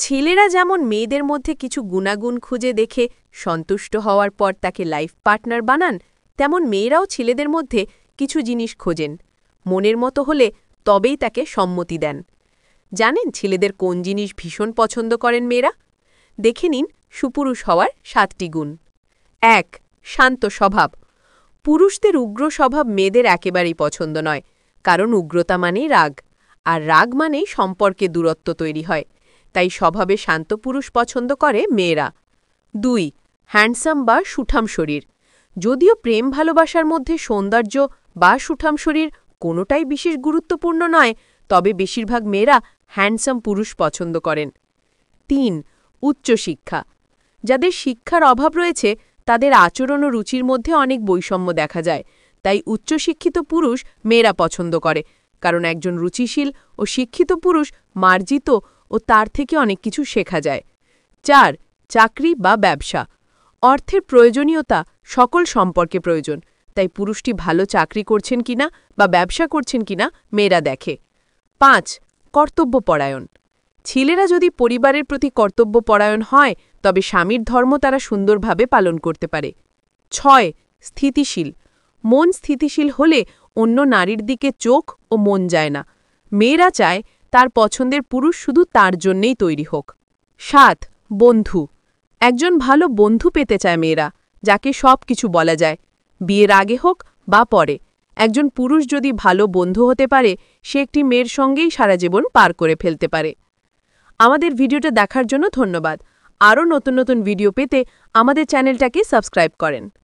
ছেলেরা যেমন মেয়েদের মধ্যে কিছু গুণাগুণ খুঁজে দেখে সন্তুষ্ট হওয়ার পর তাকে লাইফ পার্টনার বানান, তেমন মেয়েরাও ছেলেদের মধ্যে কিছু জিনিস খোঁজেন, মনের মতো হলে তবেই তাকে সম্মতি দেন। জানেন ছেলেদের কোন জিনিস ভীষণ পছন্দ করেন মেয়েরা? দেখে নিন সুপুরুষ হওয়ার 7টি গুণ। 1. শান্ত স্বভাব। পুরুষদের উগ্র স্বভাব মেয়েদের একেবারেই পছন্দ নয়, কারণ উগ্রতা মানেই রাগ, আর রাগ মানেই সম্পর্কে দূরত্ব তৈরি হয়। তাই স্বভাবে শান্ত পুরুষ পছন্দ করে মেয়েরা। 2. হ্যান্ডসাম বা সুঠাম শরীর। যদিও প্রেম ভালোবাসার মধ্যে সৌন্দর্য বা সুঠাম শরীর কোনোটাই বিশেষ গুরুত্বপূর্ণ নয়, তবে বেশিরভাগ মেয়েরা হ্যান্ডসাম পুরুষ পছন্দ করেন। 3. উচ্চশিক্ষা। যাদের শিক্ষার অভাব রয়েছে তাদের আচরণ ও রুচির মধ্যে অনেক বৈষম্য দেখা যায়, তাই উচ্চশিক্ষিত পুরুষ মেয়েরা পছন্দ করে, কারণ একজন রুচিশীল ও শিক্ষিত পুরুষ মার্জিত ও তার থেকে অনেক কিছু শেখা যায়। 4. চাকরি বা ব্যবসা। অর্থের প্রয়োজনীয়তা সকল সম্পর্কে প্রয়োজন, তাই পুরুষটি ভালো চাকরি করছেন কিনা বা ব্যবসা করছেন কিনা মেয়েরা দেখে। 5. কর্তব্যপরায়ণ। ছেলেরা যদি পরিবারের প্রতি কর্তব্যপরায়ণ হয় তবে স্বামীর ধর্ম তারা সুন্দরভাবে পালন করতে পারে। 6. স্থিতিশীল। মন স্থিতিশীল হলে অন্য নারীর দিকে চোখ ও মন যায় না। মেয়েরা চায় তার পছন্দের পুরুষ শুধু তার জন্যেই তৈরি হোক। 7. বন্ধু। একজন ভালো বন্ধু পেতে চায় মেয়েরা, যাকে সব কিছু বলা যায়, বিয়ের আগে হোক বা পরে। একজন পুরুষ যদি ভালো বন্ধু হতে পারে, সে একটি মেয়ের সঙ্গেই সারা জীবন পার করে ফেলতে পারে। আমাদের ভিডিওটা দেখার জন্য ধন্যবাদ। আরও নতুন নতুন ভিডিও পেতে আমাদের চ্যানেলটাকে সাবস্ক্রাইব করেন।